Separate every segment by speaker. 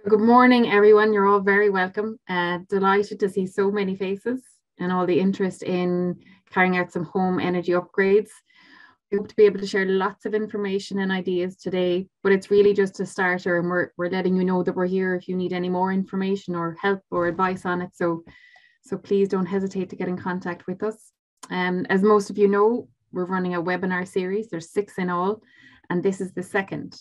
Speaker 1: Good morning, everyone. You're all very welcome. Delighted to see so many faces and all the interest in carrying out some home energy upgrades. We hope to be able to share lots of information and ideas today, but it's really just a starter, and we're letting you know that we're here if you need any more information or help or advice on it. So please don't hesitate to get in contact with us. As most of you know, we're running a webinar series. There's 6 in all, and this is the second.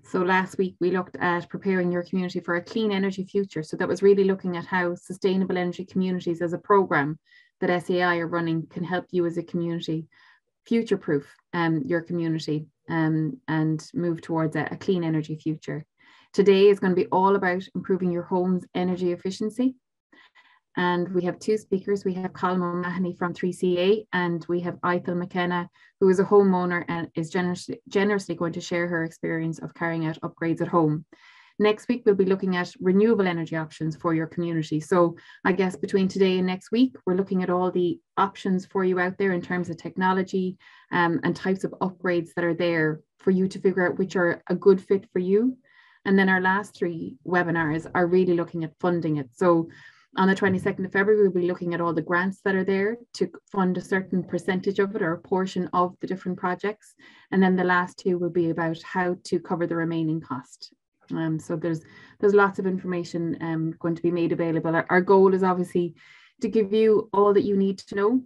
Speaker 1: So last week we looked at preparing your community for a clean energy future. So that was really looking at how sustainable energy communities as a program that SAI are running can help you as a community future-proof your community and move towards a clean energy future. Today is going to be all about improving your home's energy efficiency. And we have 2 speakers. We have Colm O'Mahony from 3CA, and we have Ethel McKenna, who is a homeowner and is generously going to share her experience of carrying out upgrades at home. Next week, we'll be looking at renewable energy options for your community. So I guess between today and next week, we're looking at all the options for you out there in terms of technology and types of upgrades that are there for you to figure out which are a good fit for you. And then our last 3 webinars are really looking at funding it. So on the 22nd of February, we'll be looking at all the grants that are there to fund a certain percentage of it or a portion of the different projects. And then the last 2 will be about how to cover the remaining cost. So there's lots of information going to be made available. Our goal is obviously to give you all that you need to know,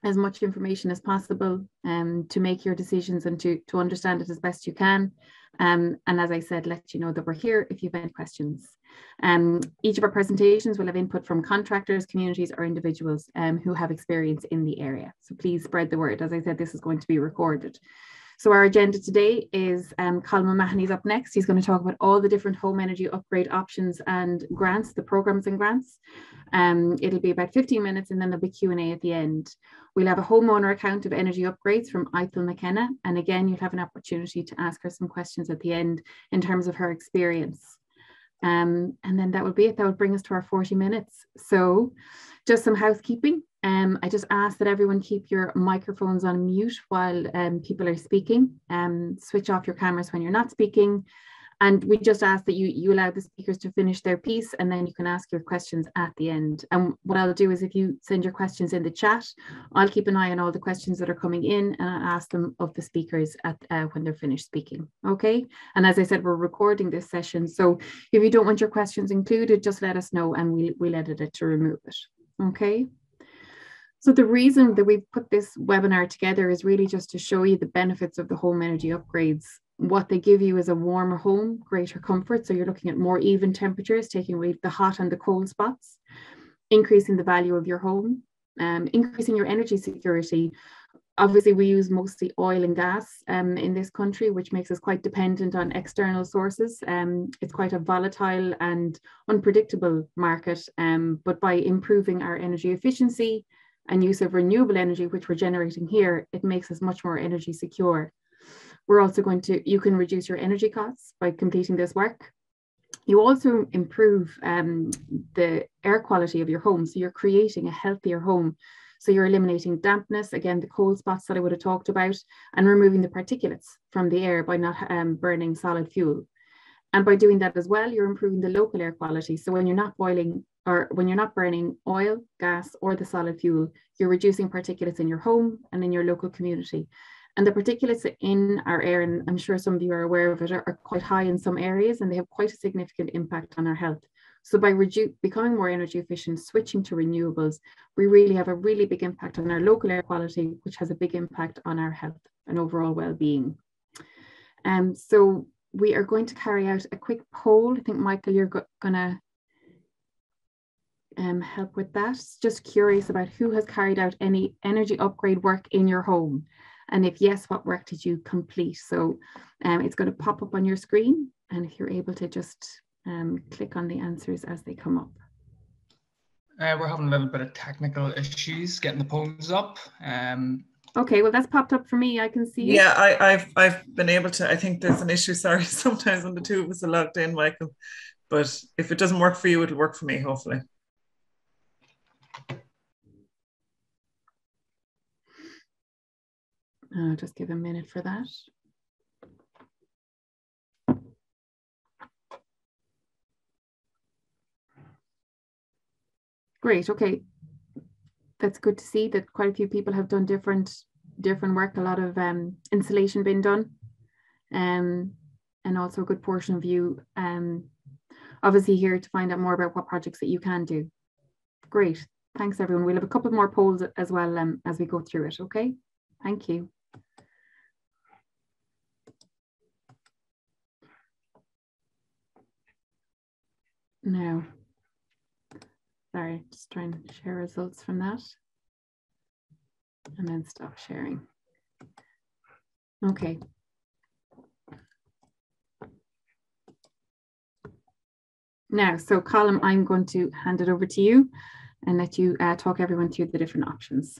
Speaker 1: as much information as possible to make your decisions and to understand it as best you can. And as I said, let you know that we're here if you have any questions. Each of our presentations will have input from contractors, communities or individuals who have experience in the area. So please spread the word. As I said, this is going to be recorded. So our agenda today is Colm O'Mahony's up next. He's going to talk about all the different home energy upgrade options and grants, the programs and grants. It'll be about 15 minutes and then there'll be Q&A at the end. We'll have a homeowner account of energy upgrades from Ethel McKenna. And again, you'll have an opportunity to ask her some questions at the end in terms of her experience. And then that would be it. That would bring us to our 40 minutes. So just some housekeeping. I just ask that everyone keep your microphones on mute while people are speaking. Switch off your cameras when you're not speaking. And we just ask that you allow the speakers to finish their piece and then you can ask your questions at the end. And what I'll do is if you send your questions in the chat, I'll keep an eye on all the questions that are coming in and I'll ask them of the speakers at when they're finished speaking. Okay. And as I said, we're recording this session. So if you don't want your questions included, just let us know and we'll edit it to remove it. Okay. So the reason that we've put this webinar together is really just to show you the benefits of the home energy upgrades. What they give you is a warmer home, greater comfort. So you're looking at more even temperatures, taking away the hot and the cold spots, increasing the value of your home, increasing your energy security. Obviously, we use mostly oil and gas in this country, which makes us quite dependent on external sources. It's quite a volatile and unpredictable market, but by improving our energy efficiency and use of renewable energy, which we're generating here, it makes us much more energy secure. We're also you can reduce your energy costs by completing this work. You also improve the air quality of your home. So you're creating a healthier home. So you're eliminating dampness, again, the cold spots that I would have talked about, and removing the particulates from the air by not burning solid fuel. And by doing that as well, you're improving the local air quality. So when you're not boiling or when you're not burning oil, gas, or the solid fuel, you're reducing particulates in your home and in your local community. And the particulates in our air, and I'm sure some of you are aware of it, are quite high in some areas and they have quite a significant impact on our health. So by becoming more energy efficient, switching to renewables, we really have a really big impact on our local air quality, which has a big impact on our health and overall well-being. So we are going to carry out a quick poll. I think, Michael, you're going to help with that. Just curious about who has carried out any energy upgrade work in your home. And if yes, what work did you complete? So it's going to pop up on your screen. And if you're able to just click on the answers as they come up.
Speaker 2: We're having a little bit of technical issues getting the polls up.
Speaker 1: Okay, well, that's popped up for me. I can see it.
Speaker 3: Yeah, I've been able to. I think there's an issue, sorry, sometimes when the two of us are logged in, Michael. But if it doesn't work for you, it'll work for me, hopefully.
Speaker 1: I'll just give a minute for that. Great. Okay. That's good to see that quite a few people have done different work, a lot of insulation been done, and also a good portion of you obviously here to find out more about what projects that you can do. Great. Thanks, everyone. We'll have a couple more polls as well as we go through it. Okay. Thank you. Now, sorry, just trying to share results from that and then stop sharing. Okay. Now, so Colin, I'm going to hand it over to you and let you talk everyone through the different options.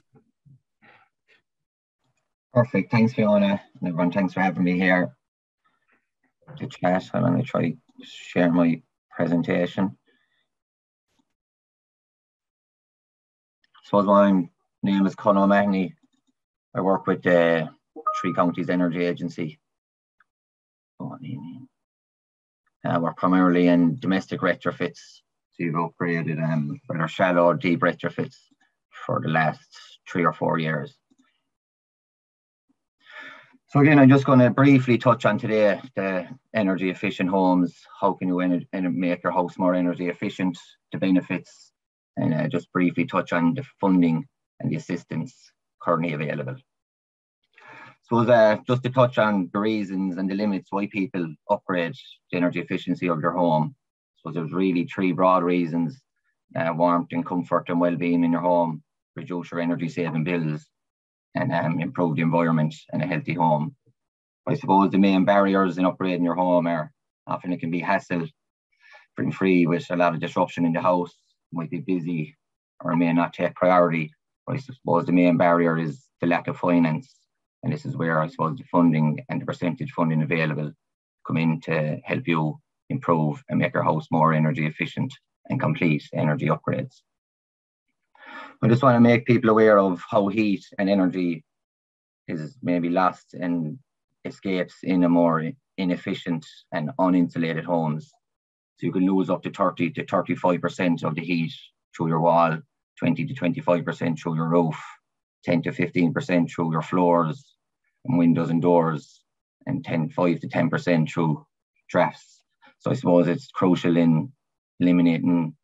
Speaker 4: Perfect. Thanks, Fiona. And everyone, thanks for having me here to chat. I'm going to try to share my presentation. So my name is Colin O'Mahony. I work with the Three Counties Energy Agency. We're primarily in domestic retrofits. So you've upgraded whether shallow or deep retrofits for the last 3 or 4 years. So again, I'm just going to briefly touch on today the energy efficient homes. How can you make your house more energy efficient, the benefits, and just briefly touch on the funding and the assistance currently available. So just to touch on the reasons and the limits why people upgrade the energy efficiency of their home. So there's really 3 broad reasons: warmth and comfort and well-being in your home, reduce your energy saving bills, and improve the environment and a healthy home. I suppose the main barriers in upgrading your home are often it can be hassle-free with a lot of disruption in the house, might be busy or may not take priority. But I suppose the main barrier is the lack of finance. And this is where I suppose the funding and the percentage funding available come in to help you improve and make your house more energy efficient and complete energy upgrades. I just want to make people aware of how heat and energy is maybe lost and escapes in a more inefficient and uninsulated homes. So you can lose up to 30 to 35% of the heat through your wall, 20 to 25% through your roof, 10 to 15% through your floors and windows and doors, and 5 to 10% through drafts. So I suppose it's crucial in eliminating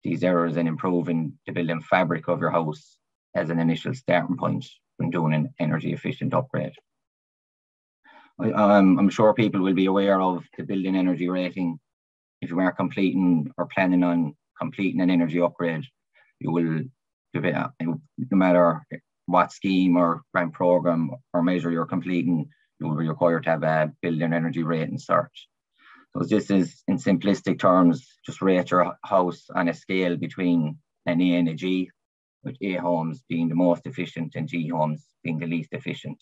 Speaker 4: these errors and improving the building fabric of your house as an initial starting point when doing an energy efficient upgrade. I'm sure people will be aware of the building energy rating. If you are completing or planning on completing an energy upgrade, you will, no matter what scheme or grant program or measure you're completing, you will be required to have a building energy rating cert. So this is, in simplistic terms, just rate your house on a scale between an A and a G, with A homes being the most efficient and G homes being the least efficient.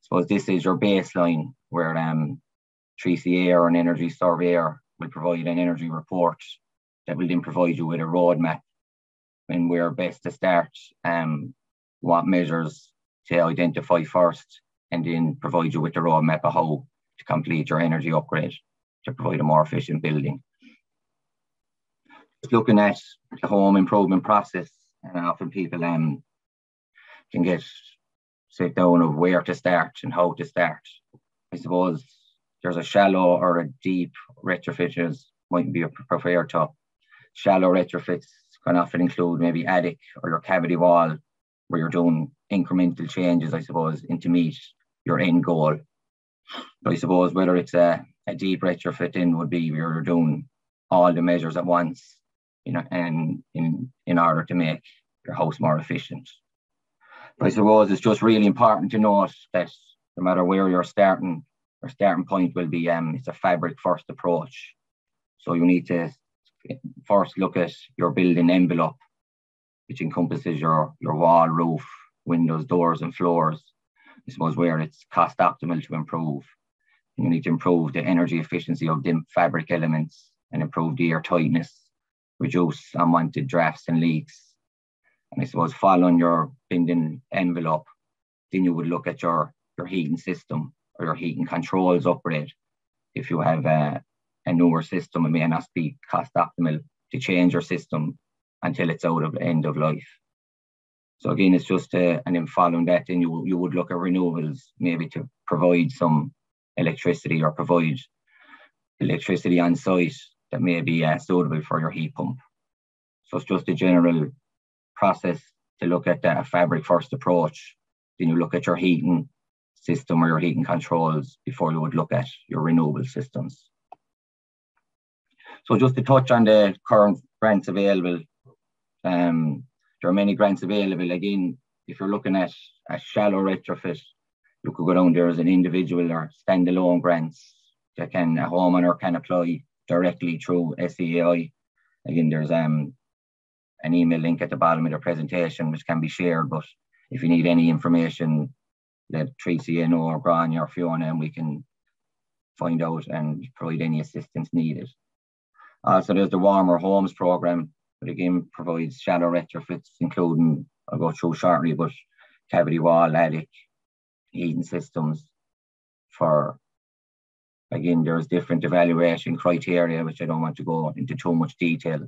Speaker 4: So this is your baseline where 3CA or an energy surveyor will provide an energy report that will then provide you with a roadmap and where best to start, what measures to identify first, and then provide you with the roadmap of how to complete your energy upgrade to provide a more efficient building. Just looking at the home improvement process, and often people can get set down of where to start and how to start. I suppose there's a shallow or a deep retrofit might be preferred to. Shallow retrofits can often include maybe attic or your cavity wall, where you're doing incremental changes, I suppose, to meet your end goal. But I suppose whether it's a deep retrofit in would be where you're doing all the measures at once, and in order to make your house more efficient. But I suppose it's just really important to note that no matter where you're starting, your starting point will be it's a fabric first approach. So you need to first look at your building envelope, which encompasses your wall, roof, windows, doors and floors. I suppose where it's cost optimal to improve. You need to improve the energy efficiency of the fabric elements and improve the air tightness, reduce unwanted drafts and leaks. And I suppose following your building envelope, then you would look at your heating system or your heating controls upgrade. If you have a newer system, it may not be cost optimal to change your system until it's out of end of life. So again, it's just, and then following that, then you would look at renewables, maybe to provide some electricity or provide electricity on site that may be suitable for your heat pump. So it's just a general process to look at a fabric first approach. Then you look at your heating system or your heating controls before you would look at your renewable systems. So just to touch on the current grants available, there are many grants available. Again, if you're looking at a shallow retrofit, you could go down there as an individual or standalone grants that a homeowner can apply directly through SEAI. Again, there's an email link at the bottom of the presentation which can be shared, but if you need any information, let Tracy know, or Brian or Fiona, and we can find out and provide any assistance needed. Also, there's the Warmer Homes programme, but again provides shallow retrofits, including, I'll go through shortly, but cavity wall, attic, heating systems for, again, there's different evaluation criteria, which I don't want to go into too much detail.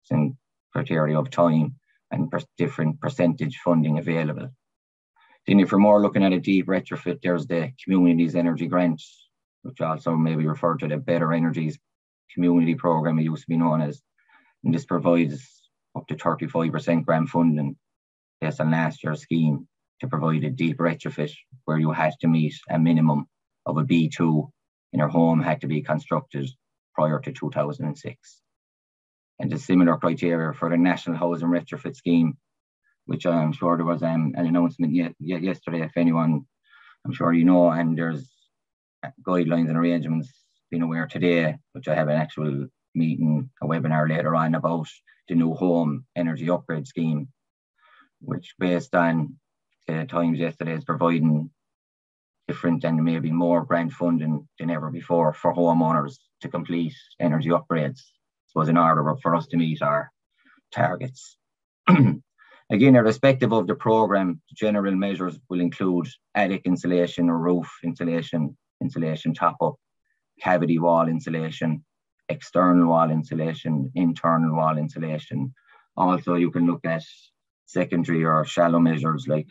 Speaker 4: It's in criteria of time and different percentage funding available. Then if we're more looking at a deep retrofit, there's the Communities Energy Grants, which also may be referred to the Better Energies Community Programme, it used to be known as. And this provides up to 35% grant funding based on last year's scheme to provide a deep retrofit where you had to meet a minimum of a B2 and your home had to be constructed prior to 2006. And the similar criteria for the National Housing Retrofit Scheme, which I'm sure there was an announcement yesterday, if anyone, I'm sure you know, and there's guidelines and arrangements being aware today, which I have an actual meeting, a webinar later on about the new home energy upgrade scheme, which based on the times yesterday is providing different and maybe more grant funding than ever before for homeowners to complete energy upgrades. So in order for us to meet our targets. Again, irrespective of the programme, general measures will include attic insulation or roof insulation, insulation top-up, cavity wall insulation, external wall insulation, internal wall insulation. Also, you can look at secondary or shallow measures like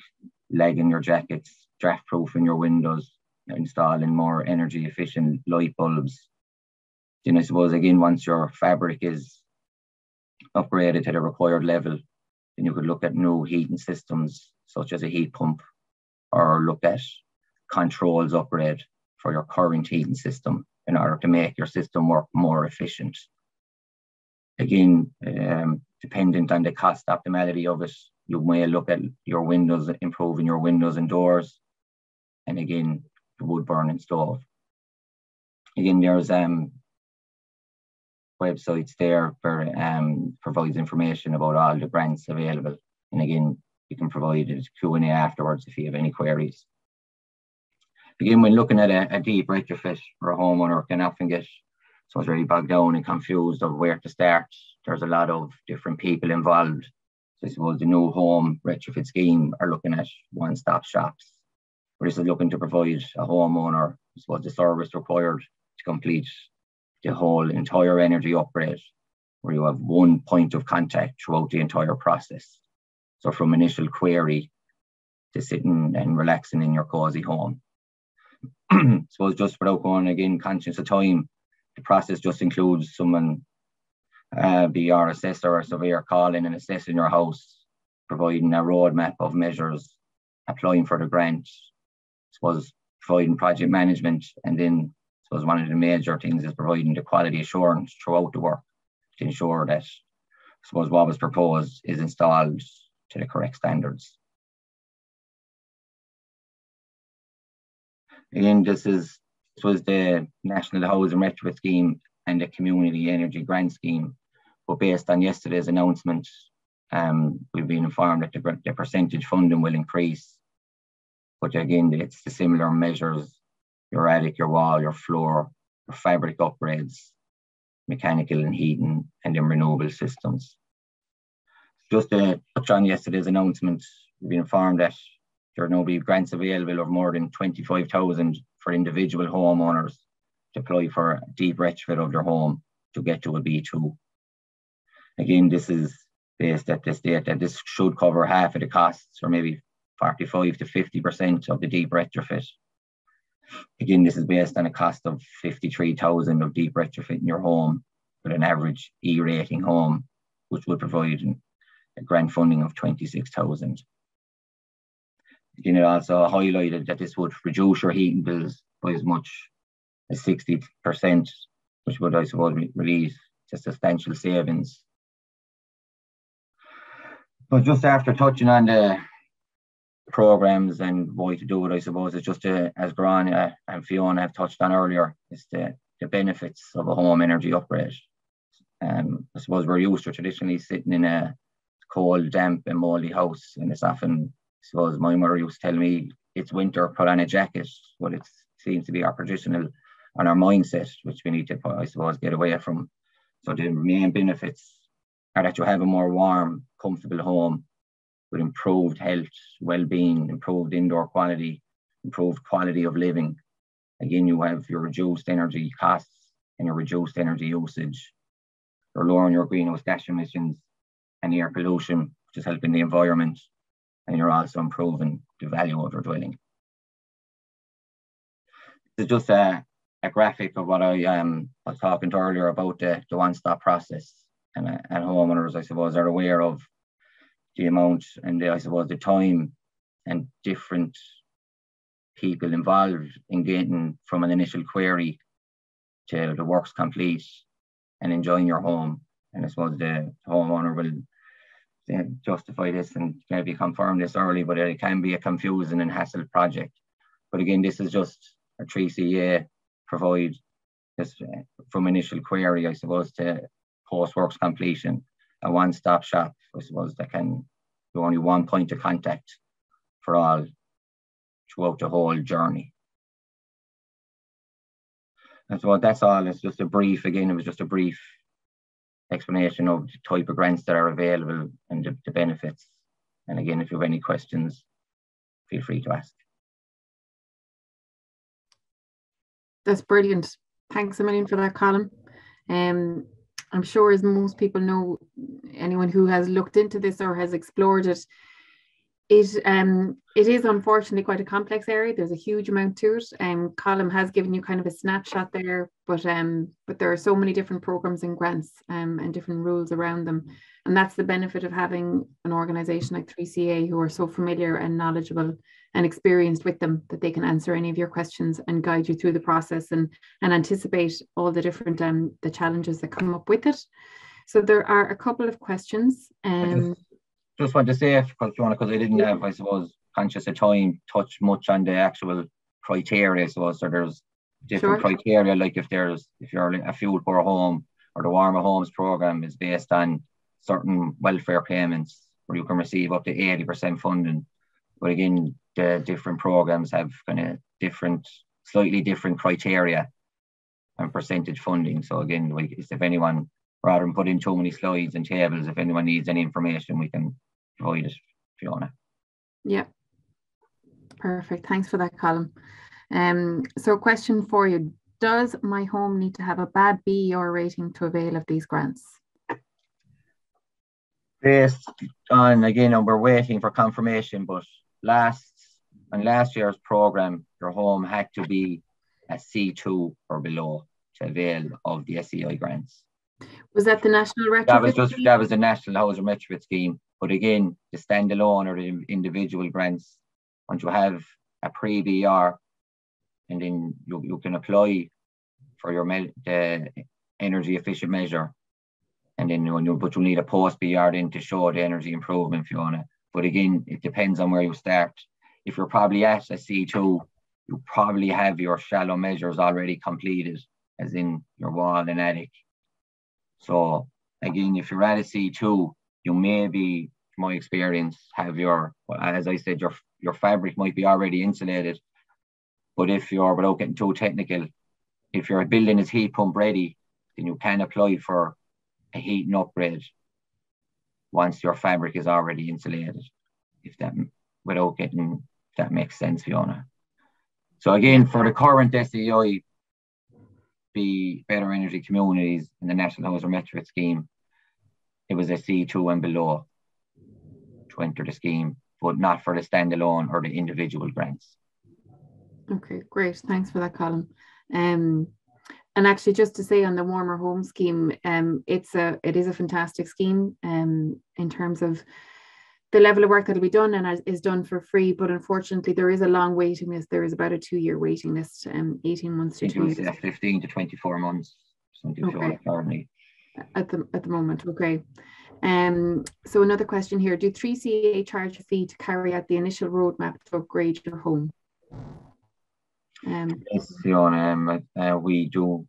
Speaker 4: legging your jackets, draft-proofing your windows, installing more energy-efficient light bulbs. Then I suppose, again, once your fabric is upgraded to the required level, then you could look at new heating systems, such as a heat pump, or look at controls upgrade for your current heating system in order to make your system work more efficient. Again, dependent on the cost optimality of it, you may look at your windows, improving your windows and doors, and again, the wood burning stove. Again, there's websites there for provides information about all the grants available, and again, you can provide a Q&A afterwards if you have any queries. Again, when looking at a deep retrofit, where a homeowner can often get so it's really bogged down and confused of where to start. There's a lot of different people involved. So I suppose the new home retrofit scheme are looking at one-stop shops, where this is looking to provide a homeowner, I suppose, the service required to complete the whole entire energy upgrade, where you have one point of contact throughout the entire process. So from initial query to sitting and relaxing in your cozy home. So just without going again conscious of time, the process just includes someone, be your assessor or surveyor, calling and assessing your house, providing a roadmap of measures, applying for the grant, I suppose providing project management, and then I suppose one of the major things is providing the quality assurance throughout the work to ensure that I suppose what was proposed is installed to the correct standards. Again, this was the National Housing Retrofit Scheme and the Community Energy Grant Scheme. But based on yesterday's announcement, we've been informed that the percentage funding will increase. But again, it's the similar measures, your attic, your wall, your floor, your fabric upgrades, mechanical and heating, and then renewable systems. Just to touch on yesterday's announcement, we've been informed that there will now be grants available of more than 25,000 for individual homeowners to apply for a deep retrofit of their home to get to a B2. Again, this is based at the state that this should cover half of the costs, or maybe 45 to 50% of the deep retrofit. Again, this is based on a cost of 53,000 of deep retrofit in your home with an average E rating home, which would provide a grant funding of 26,000. Again, it also highlighted that this would reduce your heating bills by as much as 60%, which would, I suppose, release to substantial savings. But just after touching on the programs and why to do it, I suppose it's just as Grania and Fiona have touched on earlier, it's the benefits of a home energy upgrade. I suppose we're used to traditionally sitting in a cold, damp and mouldy house, and it's often, I suppose my mother used to tell me, it's winter, put on a jacket. Well, it seems to be our traditional and our mindset, which we need to, I suppose, get away from. So the main benefits are that you have a more warm, comfortable home with improved health, well-being, improved indoor quality, improved quality of living. Again, you have your reduced energy costs and your reduced energy usage. You're lowering your greenhouse gas emissions and air pollution, which is helping the environment. And you're also improving the value of your dwelling. This is just a graphic of what I was talking to earlier about the one-stop process. And homeowners, I suppose, are aware of the amount and I suppose the time and different people involved in getting from an initial query to the works complete and enjoying your home. And I suppose the homeowner will justify this and maybe confirm this early, but it can be a confusing and hassle project. But again, this is just a 3CA provide this from initial query, I suppose, to post-works completion, a one-stop shop, I suppose, that can do only one point of contact for all throughout the whole journey. And so that's all. It's just a brief, again, it was just a brief explanation of the type of grants that are available and the benefits. And again, if you have any questions, feel free to ask.
Speaker 1: That's brilliant. Thanks a million for that, Colin. I'm sure, as most people know, anyone who has looked into this or has explored it, it is unfortunately quite a complex area. There's a huge amount to it. Colin has given you kind of a snapshot there, but there are so many different programs and grants and different rules around them. And that's the benefit of having an organisation like 3CA who are so familiar and knowledgeable and experienced with them, that they can answer any of your questions and guide you through the process and anticipate all the different the challenges that come up with it. So there are a couple of questions.
Speaker 4: Just want to say, because I didn't have, I suppose, conscious of time, touch much on the actual criteria. So there's different criteria, like if you're a fuel poor home, or the warmer homes program is based on certain welfare payments where you can receive up to 80% funding. But again, the different programs have kind of slightly different criteria and percentage funding. So again, like if anyone, rather than put in too many slides and tables, if anyone needs any information, we can provide it, Fiona.
Speaker 1: Yeah, perfect. Thanks for that, Colin. So question for you, does my home need to have a bad BER rating to avail of these grants?
Speaker 4: Based on, again, we're waiting for confirmation, but last year's program, your home had to be a C2 or below to avail of the SEI grants.
Speaker 1: Was that the National Retrofit?
Speaker 4: That was the National Housing Retrofit Scheme. But again, the standalone or the individual grants, once you have a pre-BR, and then you can apply for the energy efficient measure, and then but you'll need a post-BR then to show the energy improvement, Fiona. But again, it depends on where you start. If you're probably at a C2, you probably have your shallow measures already completed, as in your wall and attic. So again, if you're at a C2, you may be, from my experience, have as I said, your fabric might be already insulated. But if you're, without getting too technical, if your building is heat pump ready, then you can apply for a heating upgrade once your fabric is already insulated. If that makes sense, Fiona. So again, for the current SEI, the Better Energy Communities in the National Housing Retrofit Scheme, it was a C2 and below to enter the scheme, but not for the standalone or the individual grants.
Speaker 1: Okay, great. Thanks for that, Colin. And actually, just to say on the Warmer Home Scheme, it is a fantastic scheme in terms of the level of work that'll be done and is done for free. But unfortunately, there is a long waiting list. There is about a 2-year waiting list, 18 months to 2 years.
Speaker 4: 15 to 24 months, something
Speaker 1: okay.
Speaker 4: currently.
Speaker 1: At the moment, okay. So another question here: do 3CA charge a fee to carry out the initial roadmap to upgrade your home?
Speaker 4: Yes, Fiona, we do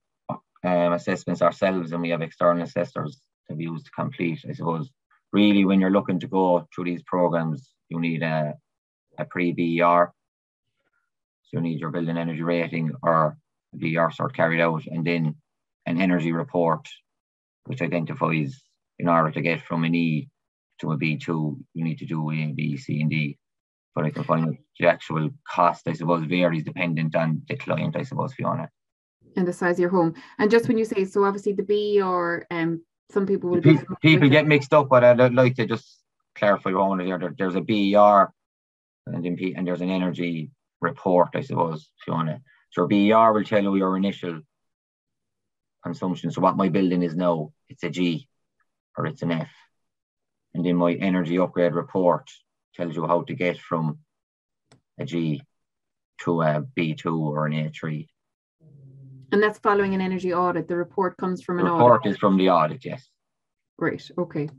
Speaker 4: assessments ourselves, and we have external assessors that we use to complete. I suppose really when you're looking to go through these programs, you need a pre-BER. So you need your building energy rating or a BER sort carried out, and then an energy report which identifies, in order to get from an E to a B2, you need to do A, B, C, and D. But I can find that the actual cost, I suppose, varies dependent on the client, I suppose, Fiona.
Speaker 1: And the size of your home. And just when you say, so obviously the B, or some people will
Speaker 4: people get mixed up, but I'd like to just clarify one here. There's a BER and there's an energy report, I suppose, Fiona. So BER will tell you your initial consumption. So what my building is now, it's a G or it's an F. And then my energy upgrade report tells you how to get from a G to a B2 or an A3.
Speaker 1: And that's following an energy audit. The report comes from an audit.
Speaker 4: The report is from the audit, yes.
Speaker 1: Great, okay.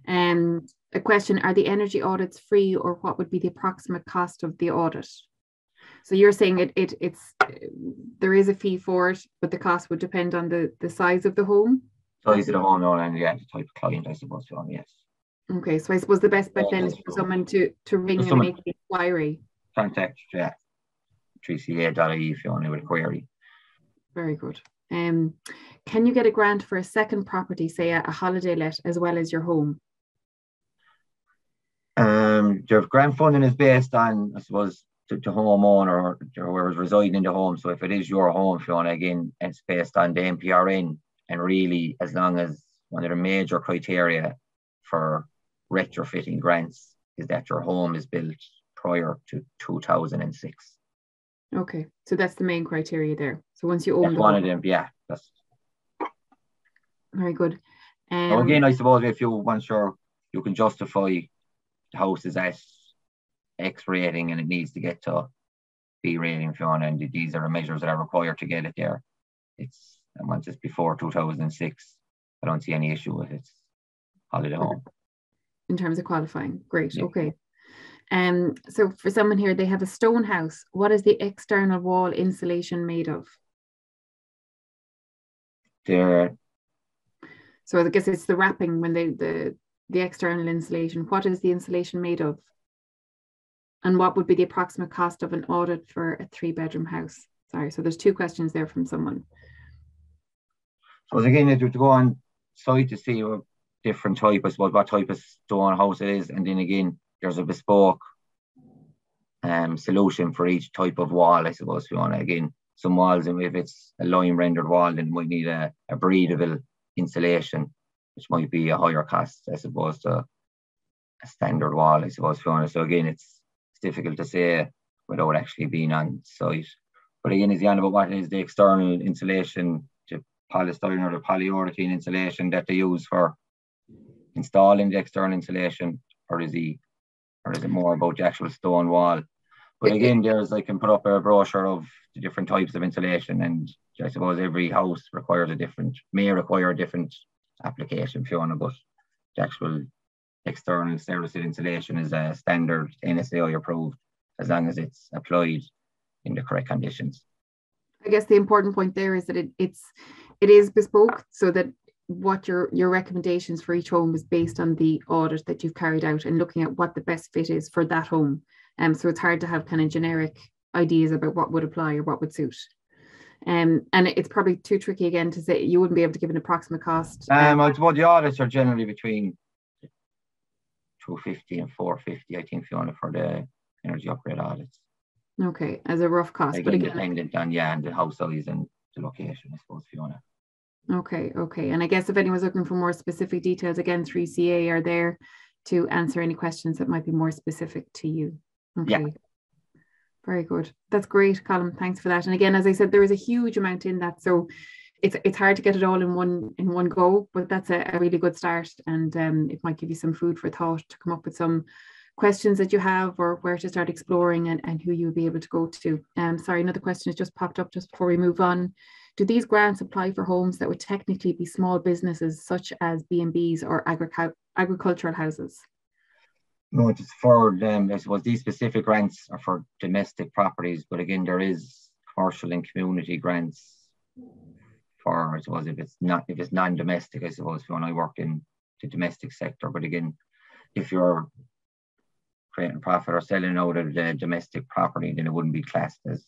Speaker 1: A question: are the energy audits free, or what would be the approximate cost of the audit? So you're saying there is a fee for it, but the cost would depend on the size of the home?
Speaker 4: Size of the home, no, and yeah, the type of client, I suppose, yes.
Speaker 1: Okay, so I suppose the best bet then is for someone to ring and make the inquiry.
Speaker 4: Contact 3ca.ie if you want to with a query. Very
Speaker 1: good. Can you get a grant for a second property, say a holiday let, as well as your home?
Speaker 4: Your grant funding is based on, I suppose, the homeowner or whoever's residing in the home. So if it is your home, Fiona, again, it's based on the MPRN, and really, as long as one of the major criteria for retrofitting grants is that your home is built prior to 2006.
Speaker 1: Okay, so that's the main criteria there. So once you own
Speaker 4: that's one of them, yeah. That's
Speaker 1: very good.
Speaker 4: So again, I suppose if you can justify the house is at X rating and it needs to get to B rating, Fiona, and these are the measures that are required to get it there. And once it's before 2006, I don't see any issue with it. Holiday home.
Speaker 1: In terms of qualifying, great, yeah. Okay. So for someone here, they have a stone house. What is the external wall insulation made of? So I guess it's the wrapping when the external insulation. What is the insulation made of? And what would be the approximate cost of an audit for a 3-bedroom house? Sorry, so there's 2 questions there from someone.
Speaker 4: So again, to go on site to see what different type, I suppose, what type of stone house it is, and then again, there's a bespoke solution for each type of wall, I suppose, if you want to. Again, some walls, and if it's a lime rendered wall, then it might need a breathable insulation, which might be a higher cost, I suppose, to a standard wall, I suppose, if you want to. So again, it's difficult to say without actually being on site. But again, it's the about what is the external insulation, the polystyrene or the polyurethane insulation that they use for installing the external insulation, or is it more about the actual stone wall? But again, I can put up a brochure of the different types of insulation, and I suppose every house may require a different application, Fiona, but the actual external sterilised insulation is a standard NSAI approved, as long as it's applied in the correct conditions.
Speaker 1: I guess the important point there is that it is bespoke, so that what your recommendations for each home is based on the audit that you've carried out and looking at what the best fit is for that home. So it's hard to have kind of generic ideas about what would apply or what would suit. And it's probably too tricky again to say you wouldn't be able to give an approximate cost.
Speaker 4: Well, the audits are generally between 250 and 450, I think, Fiona, for the energy upgrade audits.
Speaker 1: Okay, as a rough cost.
Speaker 4: Again, but again, dependent on the house size and the location, I suppose, Fiona.
Speaker 1: Okay. And I guess if anyone's looking for more specific details, again, 3CA are there to answer any questions that might be more specific to you. Okay.
Speaker 4: Yeah.
Speaker 1: Very good. That's great, Colin. Thanks for that. And again, as I said, there is a huge amount in that, so it's hard to get it all in one go, but that's a really good start, and it might give you some food for thought to come up with some questions that you have, or where to start exploring, and who you'll be able to go to. Sorry, another question has just popped up just before we move on. Do these grants apply for homes that would technically be small businesses such as B&Bs or agricultural houses?
Speaker 4: No, it's for them. I suppose these specific grants are for domestic properties, but again, there is commercial and community grants for, I suppose, if it's non-domestic, I suppose, when I work in the domestic sector. But again, if you're creating profit or selling out of the domestic property, then it wouldn't be classed as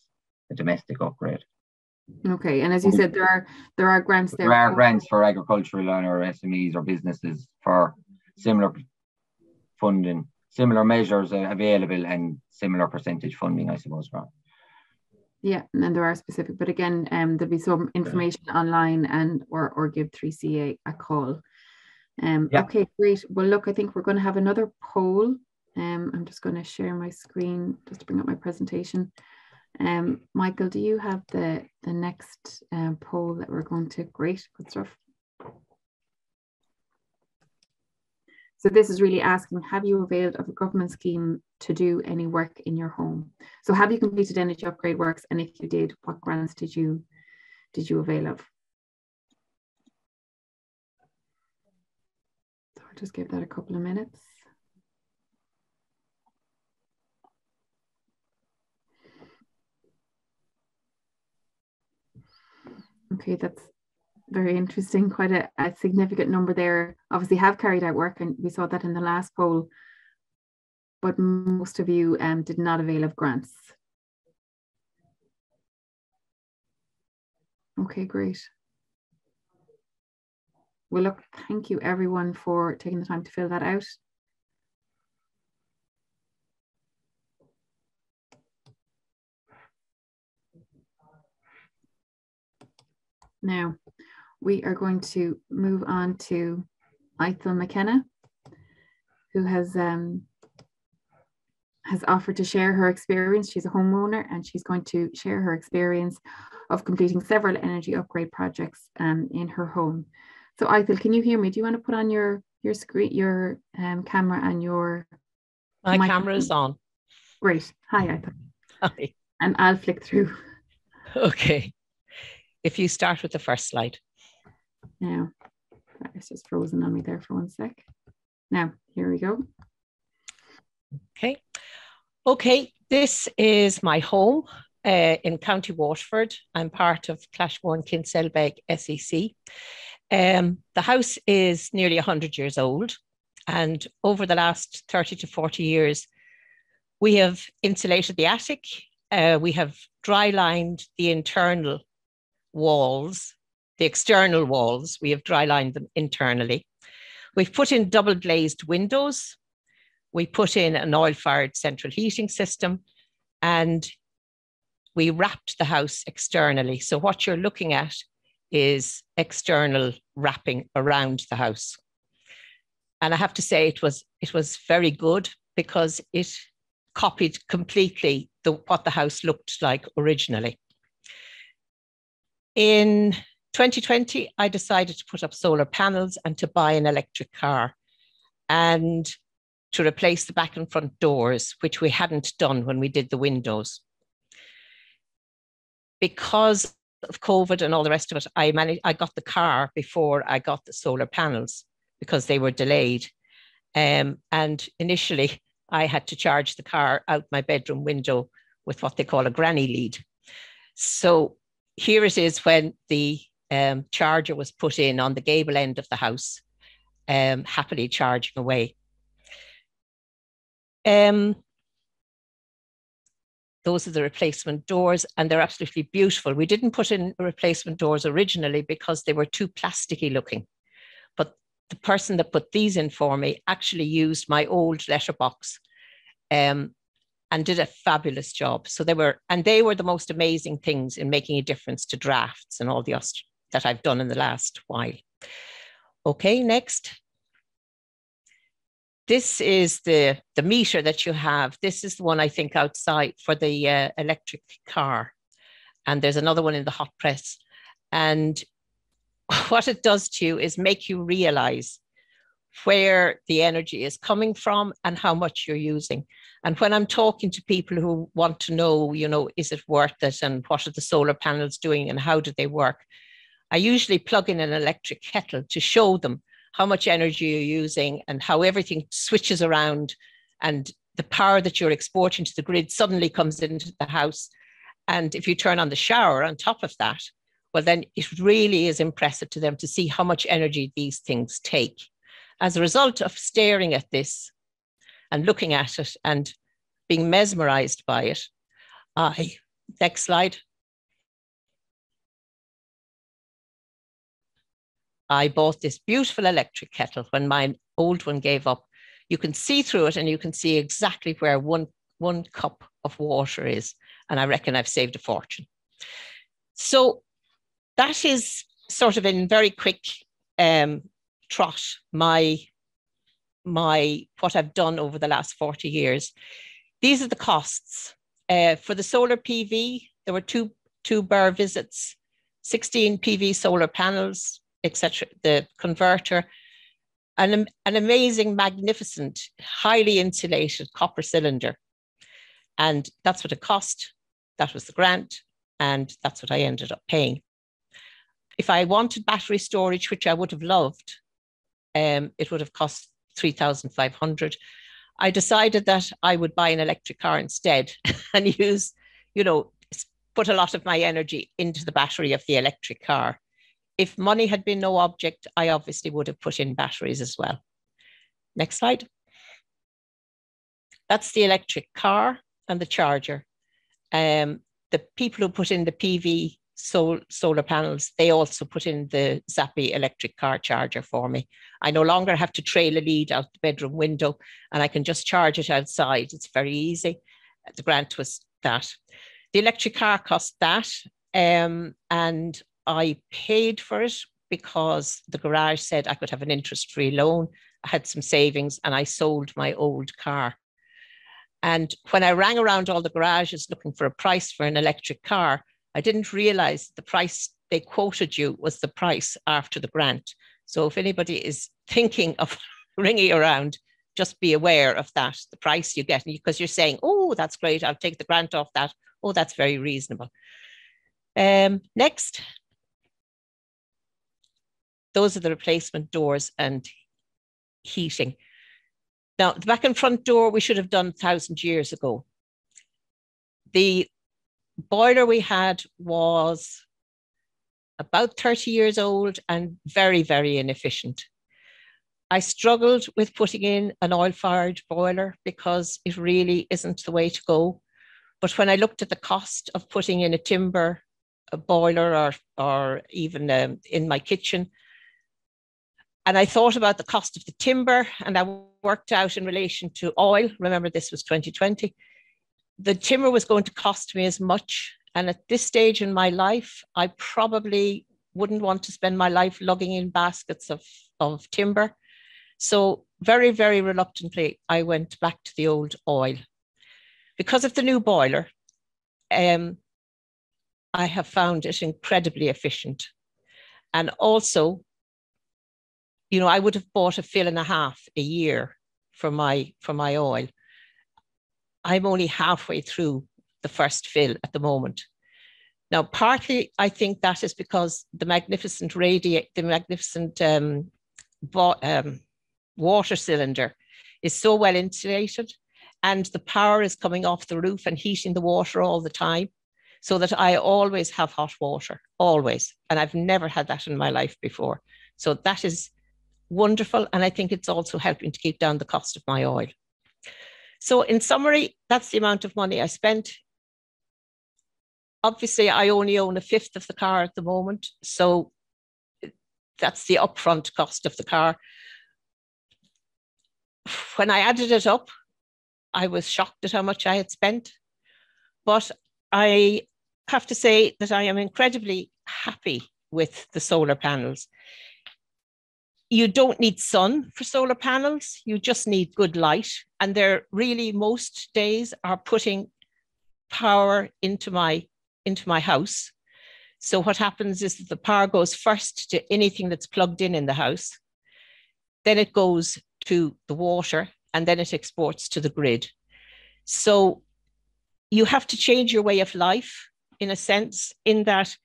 Speaker 4: a domestic upgrade.
Speaker 1: Okay, and as you said, there are grants there.
Speaker 4: There are grants for agricultural or SMEs or businesses for similar funding, similar measures available, and similar percentage funding, I suppose.
Speaker 1: Yeah, and there are specific, but again, there'll be some information online, or give 3CA a call. Okay, great. Well, look, I think we're going to have another poll. I'm just going to share my screen just to bring up my presentation. Michael, do you have the next poll that we're going to? Great, good stuff. So this is really asking, have you availed of a government scheme to do any work in your home? So have you completed energy upgrade works? And if you did, what grants did you avail of? So I'll just give that a couple of minutes. Okay, that's very interesting. Quite a significant number there. Obviously have carried out work, and we saw that in the last poll, but most of you did not avail of grants. Okay, great. Well, look, thank you everyone for taking the time to fill that out. Now, we are going to move on to Ethel McKenna, who has offered to share her experience. She's a homeowner, and she's going to share her experience of completing several energy upgrade projects in her home. So Ethel, can you hear me? Do you want to put on your screen, your camera, and your
Speaker 5: my camera is on.
Speaker 1: Great. Hi, Ethel.
Speaker 5: Hi.
Speaker 1: And I'll flick through.
Speaker 5: Okay. If you start with the first slide.
Speaker 1: Now, it's just frozen on me there for 1 sec. Now, here we go.
Speaker 5: Okay, this is my home in County Waterford. I'm part of Clashmore and Kinselbeg SEC. The house is nearly 100 years old, and over the last 30 to 40 years, we have insulated the attic. We have dry lined the internal walls, the external walls. We have dry lined them internally. We've put in double glazed windows. We put in an oil-fired central heating system, and we wrapped the house externally. So what you're looking at is external wrapping around the house. And I have to say it was very good, because it copied completely what the house looked like originally. In 2020, I decided to put up solar panels and to buy an electric car, and to replace the back and front doors, which we hadn't done when we did the windows. Because of COVID and all the rest of it, I got the car before I got the solar panels, because they were delayed. And initially, I had to charge the car out my bedroom window with what they call a granny lead. So here it is when the charger was put in on the gable end of the house, happily charging away. Those are the replacement doors, and they're absolutely beautiful. We didn't put in replacement doors originally because they were too plasticky looking. But the person that put these in for me actually used my old letterbox and did a fabulous job. So they were the most amazing things in making a difference to drafts and all that that I've done in the last while. Okay, next. This is the meter that you have. This is the one I think outside for the electric car. And there's another one in the hot press. And what it does to you is make you realize where the energy is coming from and how much you're using. And when I'm talking to people who want to know, you know, is it worth it and what are the solar panels doing and how do they work? I usually plug in an electric kettle to show them how much energy you're using and how everything switches around, and the power that you're exporting to the grid suddenly comes into the house. And if you turn on the shower on top of that, well, then it really is impressive to them to see how much energy these things take. As a result of staring at this and looking at it and being mesmerized by it, next slide. I bought this beautiful electric kettle when my old one gave up. You can see through it and you can see exactly where one cup of water is. And I reckon I've saved a fortune. So that is sort of in very quick trot, my what I've done over the last 40 years. These are the costs. For the solar PV, there were two bar visits, 16 PV solar panels, etc. The converter, an amazing, magnificent, highly insulated copper cylinder. And that's what it cost. That was the grant. And that's what I ended up paying. If I wanted battery storage, which I would have loved, it would have cost 3,500. I decided that I would buy an electric car instead and use, you know, put a lot of my energy into the battery of the electric car. If money had been no object, I obviously would have put in batteries as well. Next slide. That's the electric car and the charger. The people who put in the PV solar panels, they also put in the Zappi electric car charger for me. I no longer have to trail a lead out the bedroom window and I can just charge it outside. It's very easy. The grant was that. The electric car cost that, and I paid for it because the garage said I could have an interest-free loan. I had some savings and I sold my old car. And when I rang around all the garages looking for a price for an electric car, I didn't realize the price they quoted you was the price after the grant. So if anybody is thinking of ringing around, just be aware of that, the price you get, because you're saying, oh, that's great, I'll take the grant off that. Oh, that's very reasonable. Next. Those are the replacement doors and heating. Now, the back and front door, we should have done 1,000 years ago. The boiler we had was about 30 years old and very, very inefficient. I struggled with putting in an oil-fired boiler because it really isn't the way to go. But when I looked at the cost of putting in a timber boiler or even in my kitchen, and I thought about the cost of the timber and I worked out in relation to oil. Remember, this was 2020. The timber was going to cost me as much. And at this stage in my life, I probably wouldn't want to spend my life lugging in baskets of timber. So very, very reluctantly, I went back to the old oil. Because of the new boiler, I have found it incredibly efficient. And also, you know, I would have bought a fill and a half a year for my oil. I'm only halfway through the first fill at the moment. Now, partly I think that is because the magnificent water cylinder is so well insulated and the power is coming off the roof and heating the water all the time, so that I always have hot water, always. And I've never had that in my life before. So that is wonderful. And I think it's also helping to keep down the cost of my oil. So in summary, that's the amount of money I spent. Obviously, I only own a fifth of the car at the moment. So that's the upfront cost of the car. When I added it up, I was shocked at how much I had spent. But I have to say that I am incredibly happy with the solar panels. You don't need sun for solar panels. You just need good light. And they're really, most days are putting power into my house. So what happens is that the power goes first to anything that's plugged in the house. Then it goes to the water, and then it exports to the grid. So you have to change your way of life, in a sense, in that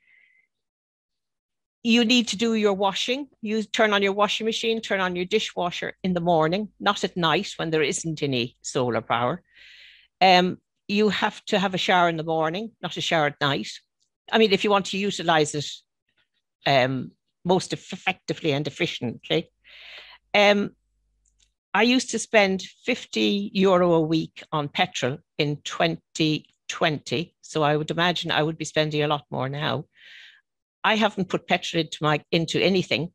Speaker 5: you need to do your washing. You turn on your washing machine, turn on your dishwasher in the morning, not at night when there isn't any solar power. You have to have a shower in the morning, not a shower at night. I mean, if you want to utilize it most effectively and efficiently. I used to spend €50 a week on petrol in 2020. So I would imagine I would be spending a lot more now. I haven't put petrol into anything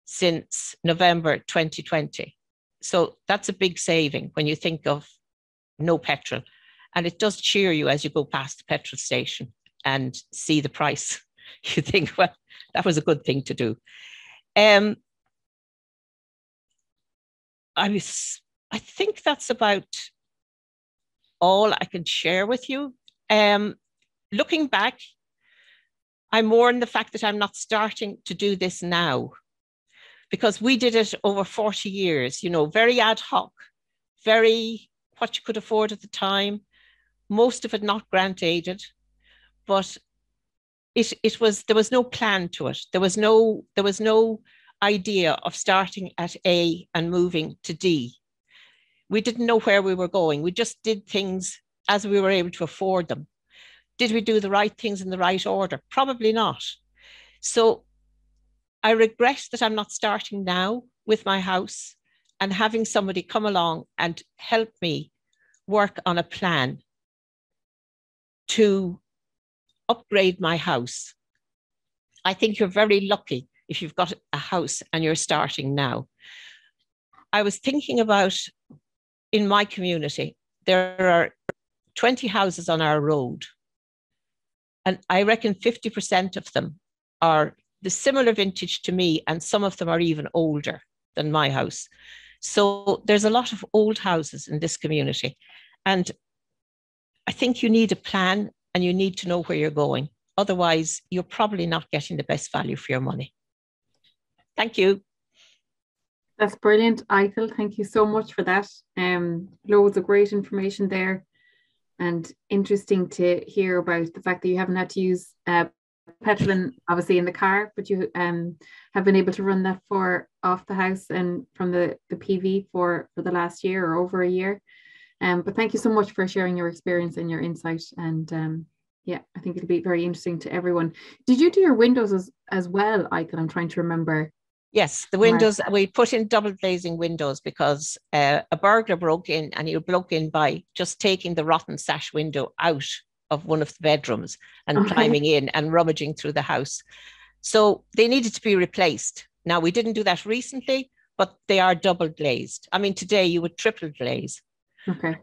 Speaker 5: since November 2020. So that's a big saving when you think of no petrol. And it does cheer you as you go past the petrol station and see the price. You think, well, that was a good thing to do. I think that's about all I can share with you. Looking back, I mourn the fact that I'm not starting to do this now, because we did it over 40 years, you know, very ad hoc, very what you could afford at the time, most of it not grant aided, but there was no plan to it. There was no idea of starting at A and moving to D. We didn't know where we were going. We just did things as we were able to afford them. Did we do the right things in the right order? Probably not. So I regret that I'm not starting now with my house and having somebody come along and help me work on a plan to upgrade my house. I think you're very lucky if you've got a house and you're starting now. I was thinking about, in my community, there are 20 houses on our road. And I reckon 50% of them are the similar vintage to me, and some of them are even older than my house. So there's a lot of old houses in this community. And I think you need a plan and you need to know where you're going. Otherwise, you're probably not getting the best value for your money. Thank you.
Speaker 1: That's brilliant, Eichel. Thank you so much for that. Loads of great information there, and interesting to hear about the fact that you haven't had to use petrol obviously in the car, but you have been able to run that off the house and from the PV for the last year or over a year. But thank you so much for sharing your experience and your insight. And yeah, I think it'll be very interesting to everyone. Did you do your windows as well, Eichel? I'm trying to remember.
Speaker 5: Yes, the windows, we put in double glazing windows because a burglar broke in, and he broke in by just taking the rotten sash window out of one of the bedrooms and climbing in and rummaging through the house. So they needed to be replaced. Now, we didn't do that recently, but they are double glazed. I mean, today you would triple glaze.
Speaker 1: Okay.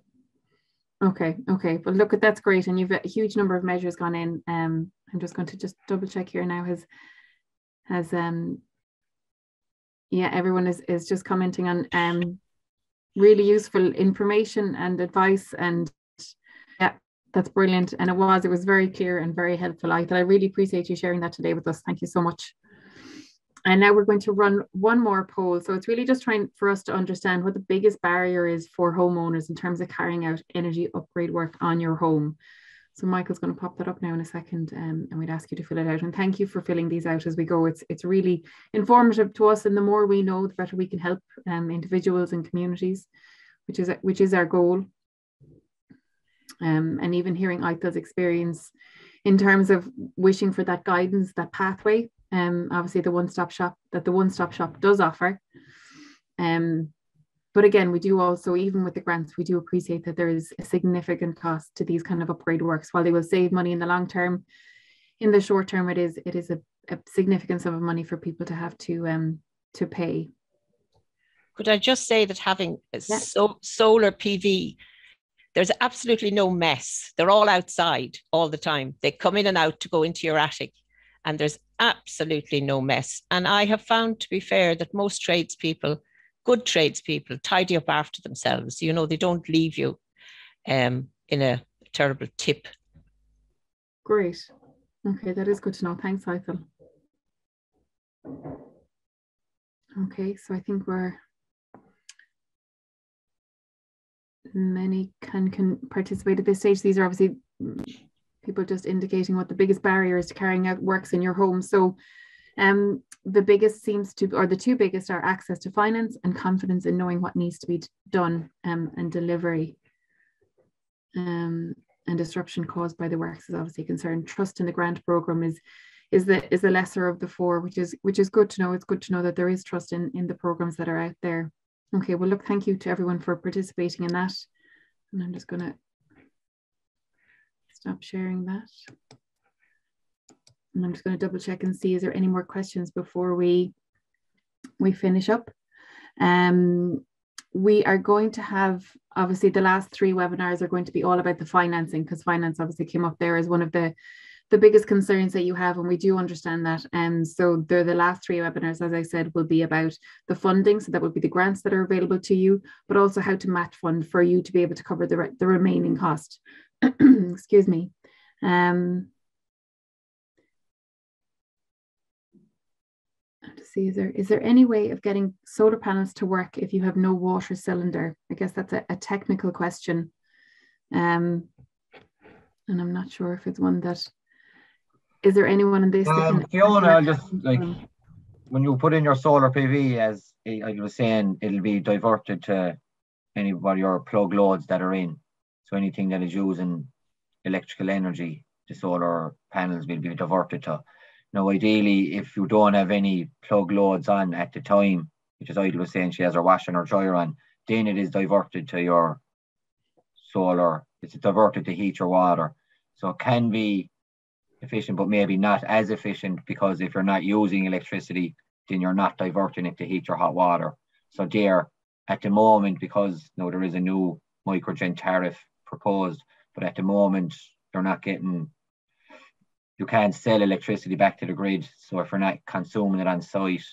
Speaker 1: Well, look, that's great. And you've a huge number of measures gone in. I'm just going to just double check here now. Yeah, everyone is just commenting on really useful information and advice, and yeah, that's brilliant. And it was very clear and very helpful. I really appreciate you sharing that today with us. Thank you so much. And now we're going to run one more poll. So it's really just trying for us to understand what the biggest barrier is for homeowners in terms of carrying out energy upgrade work on your home. So Michael's going to pop that up now in a second, and we'd ask you to fill it out. And thank you for filling these out as we go. It's really informative to us, and the more we know, the better we can help individuals and communities, which is our goal. And even hearing Eichel's experience in terms of wishing for that guidance, that pathway. Obviously the one-stop shop does offer. But again, we do also, even with the grants, we do appreciate that there is a significant cost to these kind of upgrade works. While they will save money in the long term, in the short term, it is a significant sum of money for people to have to pay.
Speaker 5: Could I just say that having solar PV, there's absolutely no mess. They're all outside all the time. They come in and out to go into your attic. and there's absolutely no mess. And I have found, to be fair, that most tradespeople, good tradespeople, tidy up after themselves. You know, they don't leave you in a terrible tip.
Speaker 1: Great. Okay, that is good to know. Thanks, Ethel. Okay, so I think many can participate at this stage. These are obviously people just indicating what the biggest barriers to carrying out works in your home. So the biggest seems to, or the two biggest, are access to finance and confidence in knowing what needs to be done, and delivery. And disruption caused by the works is obviously a concern. Trust in the grant program is the lesser of the four, which is good to know. It's good to know that there is trust in the programs that are out there. Okay, well, look, thank you to everyone for participating in that. And I'm just going to stop sharing that. And I'm just going to double check and see, is there any more questions before we finish up? We are going to have, obviously, the last 3 webinars are going to be all about the financing, because finance obviously came up there as one of the biggest concerns that you have, and we do understand that. So the last 3 webinars, as I said, will be about the funding. So that would be the grants that are available to you, but also how to match fund for you to be able to cover the remaining cost. Excuse me. To see, is there any way of getting solar panels to work if you have no water cylinder? I guess that's a technical question. And I'm not sure if it's one that, is there anyone in this?
Speaker 4: Fiona, I'll just, like, when you put in your solar PV, as I was saying, it'll be diverted to anybody or plug loads that are in. So anything that is using electrical energy, the solar panels will be diverted to. Now, ideally, if you don't have any plug loads on at the time, which is Idle was saying she has her washer and her dryer on, then it is diverted to your solar. It's diverted to heat your water. So it can be efficient, but maybe not as efficient, because if you're not using electricity, then you're not diverting it to heat your hot water. So there, at the moment, because now there is a new microgen tariff proposed, but at the moment, you're not getting, you can't sell electricity back to the grid. So if you're not consuming it on site,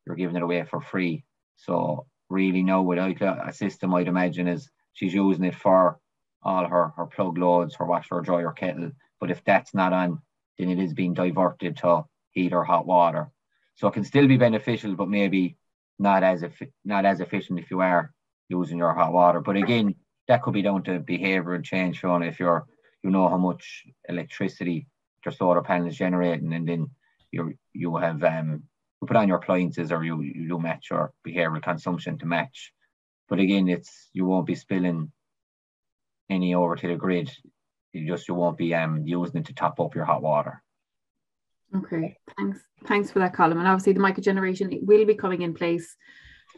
Speaker 4: you're giving it away for free. So really now with a system, I'd imagine, is she's using it for all her plug loads, her washer, dryer, kettle. But if that's not on, then it is being diverted to heat or hot water. So it can still be beneficial, but maybe not as efficient if you are using your hot water. But again, that could be down to behavioural change, Fiona, if you know how much electricity your solar panel is generating, and then you have you put on your appliances, or you match your behavioural consumption to match. But again, you won't be spilling any over to the grid. You won't be using it to top up your hot water.
Speaker 1: Okay, thanks for that, Colin. And obviously the microgeneration will be coming in place.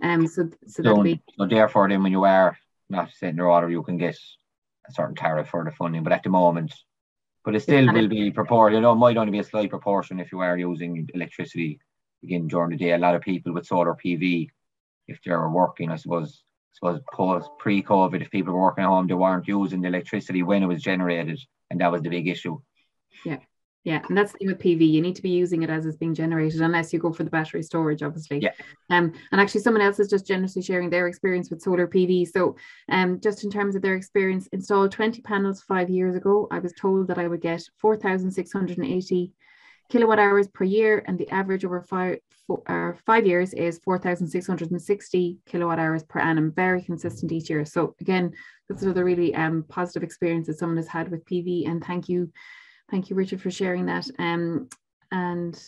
Speaker 1: So that'll be.
Speaker 4: So therefore, then when you are not setting your order, you can get a certain tariff for the funding. But at the moment, but it still will be proportional. It might only be a slight proportion if you are using electricity again during the day. A lot of people with solar PV, if they're working, I suppose pre-COVID, if people were working at home, they weren't using the electricity when it was generated, and that was the big issue.
Speaker 1: Yeah, and that's the thing with PV. You need to be using it as it's being generated, unless you go for the battery storage, obviously.
Speaker 4: Yeah.
Speaker 1: And actually, someone else is just generously sharing their experience with solar PV. So, just in terms of their experience, installed 20 panels 5 years ago. I was told that I would get 4,680 kilowatt hours per year, and the average over 5 years is 4,660 kilowatt hours per annum. Very consistent each year. So again, that's another really positive experience that someone has had with PV. And thank you, Richard, for sharing that. And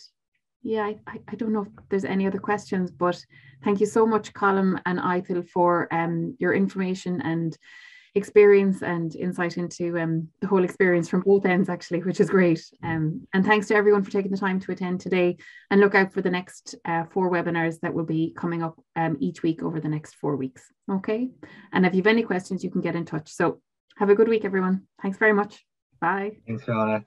Speaker 1: yeah, I don't know if there's any other questions, but thank you so much, Colin and Ethel, for your information and experience and insight into the whole experience from both ends, actually, which is great. And thanks to everyone for taking the time to attend today, and look out for the next 4 webinars that will be coming up each week over the next 4 weeks. Okay. And if you have any questions, you can get in touch. So have a good week, everyone. Thanks very much. Bye.
Speaker 4: Thanks, Fiona.